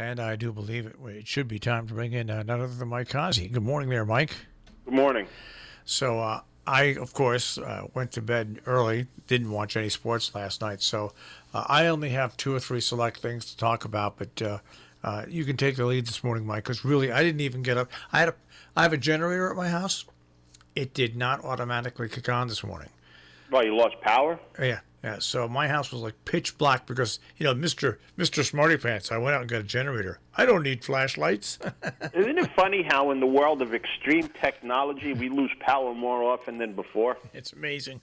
And I do believe it should be time to bring in none other than Mike Cozzi. Good morning there, Mike. Good morning. So I, of course, went to bed early, didn't watch any sports last night, so I only have 2 or 3 select things to talk about, but you can take the lead this morning, Mike, because really I didn't even get up. I have a generator at my house. It did not automatically kick on this morning. Well, you lost power? Yeah. So my house was like pitch black because, Mr. Smarty Pants, I went out and got a generator. I don't need flashlights. Isn't it funny how in the world of extreme technology we lose power more often than before? It's amazing.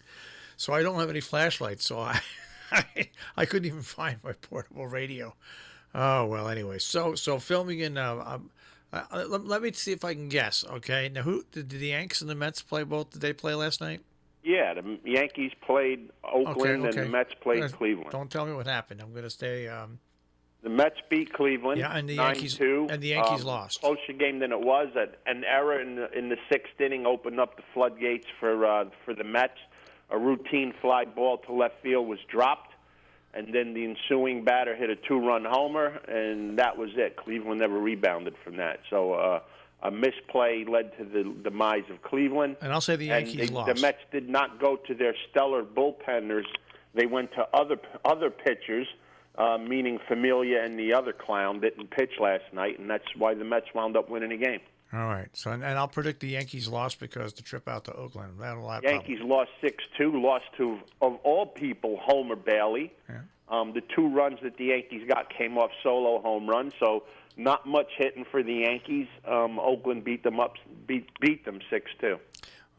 So I don't have any flashlights, so I couldn't even find my portable radio. Oh, well, anyway. So filming in, let me see if I can guess, okay? Now, who did the Yanks and the Mets play both? Did they play last night? Yeah, the Yankees played Oakland and the Mets played Cleveland. Don't tell me what happened. I'm going to stay. The Mets beat Cleveland. Yeah, and the 9-2. Yankees lost. Closer game than it was. An error in the 6th inning opened up the floodgates for the Mets. A routine fly ball to left field was dropped, and then the ensuing batter hit a 2-run homer, and that was it. Cleveland never rebounded from that. So. A misplay led to the demise of Cleveland. And I'll say the Yankees lost. The Mets did not go to their stellar bullpenners. They went to other pitchers, meaning Familia and the other clown didn't pitch last night, and that's why the Mets wound up winning the game. All right. So, and I'll predict the Yankees lost because the trip out to Oakland. Yankees lost 6-2, lost to, of all people, Homer Bailey. Yeah. The 2 runs that the Yankees got came off solo home runs, so not much hitting for the Yankees. Oakland beat them 6-2.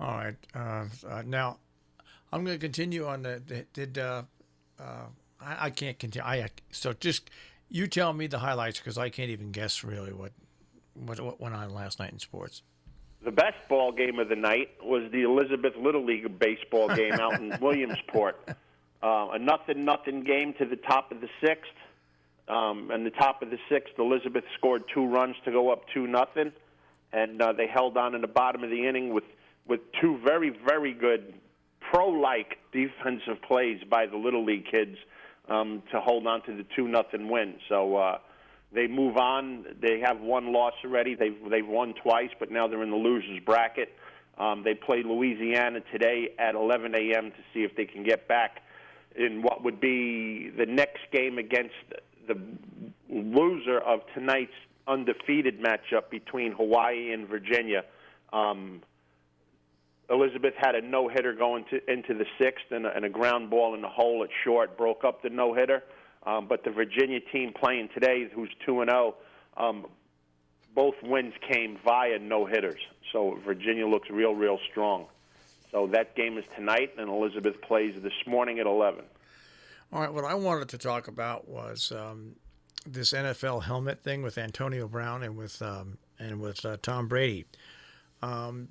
All right. Now, I'm going to continue on I can't continue. So just you tell me the highlights because I can't even guess really what went on last night in sports. The best ball game of the night was the Elizabeth Little League baseball game out in Williamsport. A 0-0 game to the top of the 6th. And the top of the 6th, Elizabeth scored 2 runs to go up 2-0, and they held on in the bottom of the inning with 2 very, very good pro-like defensive plays by the Little League kids to hold on to the 2-0 win. So they move on. They have 1 loss already. They've won twice, but now they're in the losers bracket. They play Louisiana today at 11 a.m. to see if they can get back in what would be the next game against the loser of tonight's undefeated matchup between Hawaii and Virginia. Elizabeth had a no-hitter going into the 6th and a ground ball in the hole at short, broke up the no-hitter. But the Virginia team playing today, who's 2-0, both wins came via no-hitters. So Virginia looks real, real strong. So that game is tonight, and Elizabeth plays this morning at 11. All right, what I wanted to talk about was this NFL helmet thing with Antonio Brown and with Tom Brady. Tom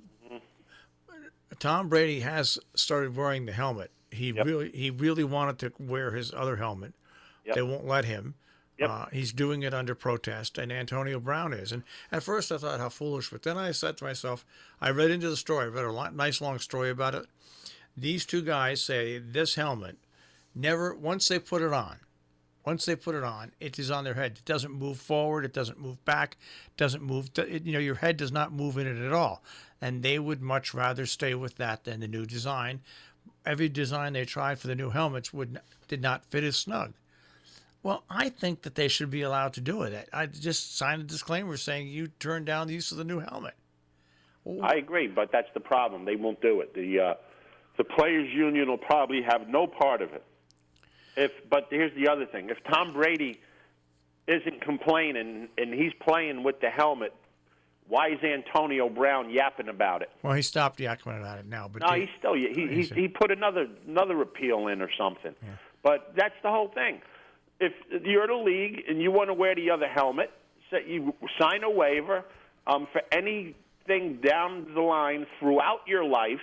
Brady has started wearing the helmet. He really wanted to wear his other helmet. Yep. They won't let him. Yep. He's doing it under protest, and Antonio Brown is. And at first I thought, how foolish. But then I said to myself, I read into the story. I read a nice long story about it. These 2 guys say this helmet, once they put it on, it is on their head. It doesn't move forward. It doesn't move back. It doesn't move. Your head does not move in it at all. And they would much rather stay with that than the new design. Every design they tried for the new helmets did not fit as snug. Well, I think that they should be allowed to do it. I just signed a disclaimer saying you turn down the use of the new helmet. Ooh. I agree, but that's the problem. They won't do it. The players' union will probably have no part of it. But here's the other thing. If Tom Brady isn't complaining and he's playing with the helmet, why is Antonio Brown yapping about it? Well, he stopped yapping about it now. But no, he put another appeal in or something. Yeah. But that's the whole thing. If you're the league and you want to wear the other helmet, you sign a waiver for anything down the line throughout your life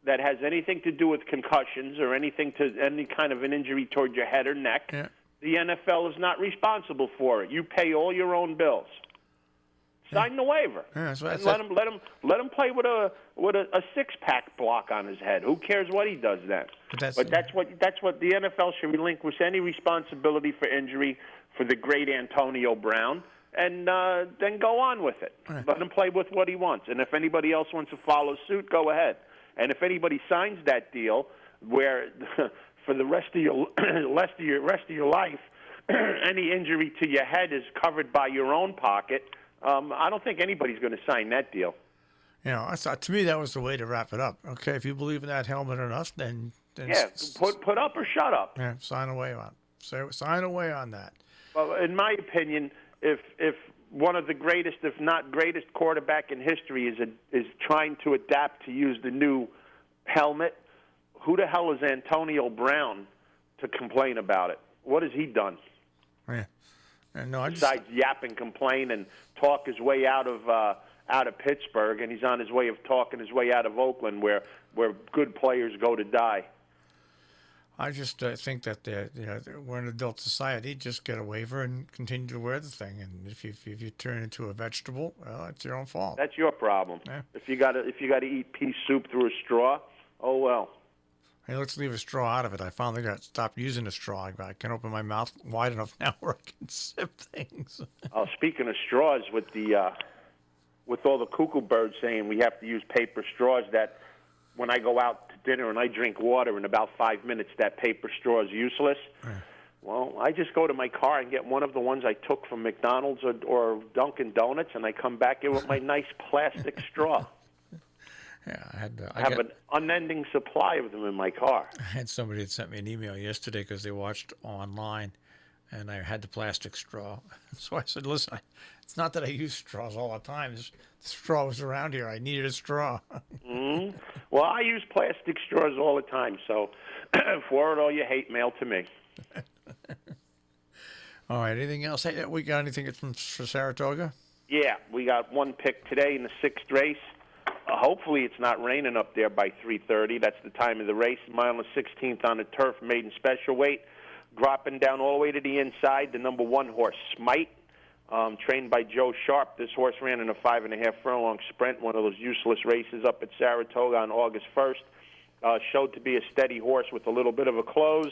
that has anything to do with concussions or any kind of an injury toward your head or neck. Yeah. The NFL is not responsible for it. You pay all your own bills. Sign the waiver. Yeah, let him play with a 6-pack block on his head. Who cares what he does then? But that's what the NFL should relinquish any responsibility for injury for the great Antonio Brown. and then go on with it. Right. Let him play with what he wants. And if anybody else wants to follow suit, go ahead. And if anybody signs that deal where for the rest of your life, any injury to your head is covered by your own pocket, I don't think anybody's going to sign that deal. To me, that was the way to wrap it up. Okay, if you believe in that helmet enough, then put up or shut up. Yeah, sign away on. Sign away on that. Well, in my opinion, if one of the greatest, if not greatest, quarterback in history is trying to adapt to use the new helmet, who the hell is Antonio Brown to complain about it? What has he done? Yeah. Besides yap and complain and talk his way out of Pittsburgh, and he's on his way of talking his way out of Oakland, where good players go to die. I just think that we're an adult society. Just get a waiver and continue to wear the thing. And if you turn into a vegetable, well, it's your own fault. That's your problem. Yeah. If you got to eat pea soup through a straw, oh well. Hey, let's leave a straw out of it. I finally stopped using a straw. I can open my mouth wide enough now where I can sip things. Oh, speaking of straws, with all the cuckoo birds saying we have to use paper straws, that when I go out to dinner and I drink water, in about 5 minutes that paper straw is useless. Right. Well, I just go to my car and get one of the ones I took from McDonald's or Dunkin' Donuts, and I come back here with my nice plastic straw. Yeah, I have an unending supply of them in my car. I had somebody that sent me an email yesterday because they watched online, and I had the plastic straw. So I said, listen, it's not that I use straws all the time. The straw was around here. I needed a straw. Mm-hmm. Well, I use plastic straws all the time, so forward all your hate mail to me. All right, anything else? Hey, we got anything for Saratoga? Yeah, we got one pick today in the 6th race. Hopefully it's not raining up there by 3:30. That's the time of the race. Mile and 16th on the turf, maiden special weight. Dropping down all the way to the inside, the number 1 horse, Smite, trained by Joe Sharp. This horse ran in a 5.5 furlong sprint, one of those useless races up at Saratoga on August 1st. Showed to be a steady horse with a little bit of a close.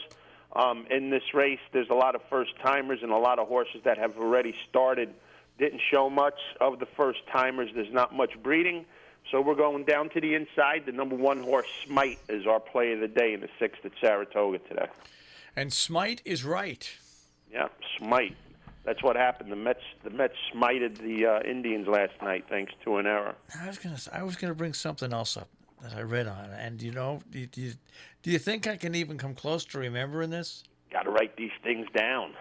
In this race, there's a lot of first-timers and a lot of horses that have already started. Didn't show much of the first-timers. There's not much breeding. So we're going down to the inside. The number 1 horse, Smite, is our play of the day in the 6th at Saratoga today. And Smite is right. Yeah, Smite. That's what happened. The Mets smited the Indians last night, thanks to an error. I was gonna bring something else up that I read on, and do you think I can even come close to remembering this? Got to write these things down.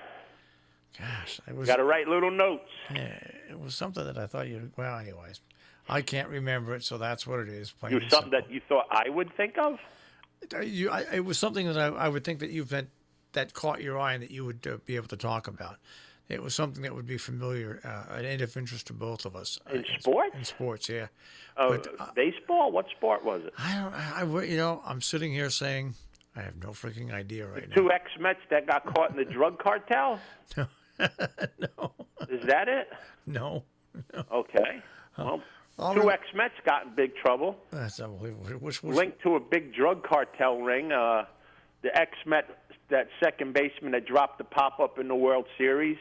Gosh, got to write little notes. Yeah, it was something that I thought you. Well, anyways. I can't remember it, so that's what it is. It was something that you thought I would think of? It was something that I would think that that caught your eye and that you would be able to talk about. It was something that would be familiar and of interest to both of us. In sports? In sports, yeah. Baseball? What sport was it? I'm sitting here saying I have no freaking idea right now. 2 ex-Mets that got caught in the drug cartel? No. No. Is that it? No. Okay. Well, 2 ex-Mets got in big trouble. That's unbelievable. Linked to a big drug cartel ring. The ex-Met, that second baseman that dropped the pop-up in the World Series,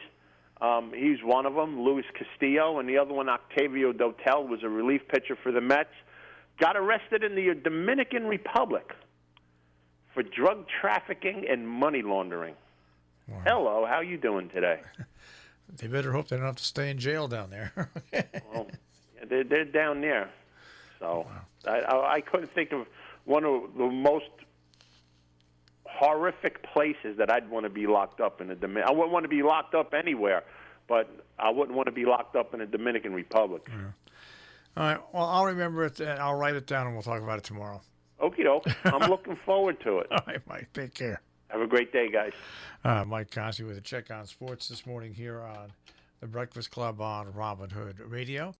he's one of them, Luis Castillo, and the other one, Octavio Dotel, was a relief pitcher for the Mets. Got arrested in the Dominican Republic for drug trafficking and money laundering. Wow. Hello, how you doing today? They better hope they don't have to stay in jail down there. Well, they're down there. So wow. I couldn't think of one of the most horrific places that I'd want to be locked up in the Dominican. I wouldn't want to be locked up anywhere, but I wouldn't want to be locked up in the Dominican Republic. Yeah. All right. Well, I'll remember it. I'll write it down, and we'll talk about it tomorrow. Okie doke. I'm looking forward to it. All right, Mike. Take care. Have a great day, guys. Mike Cozzi with a check on sports this morning here on the Breakfast Club on Robin Hood Radio.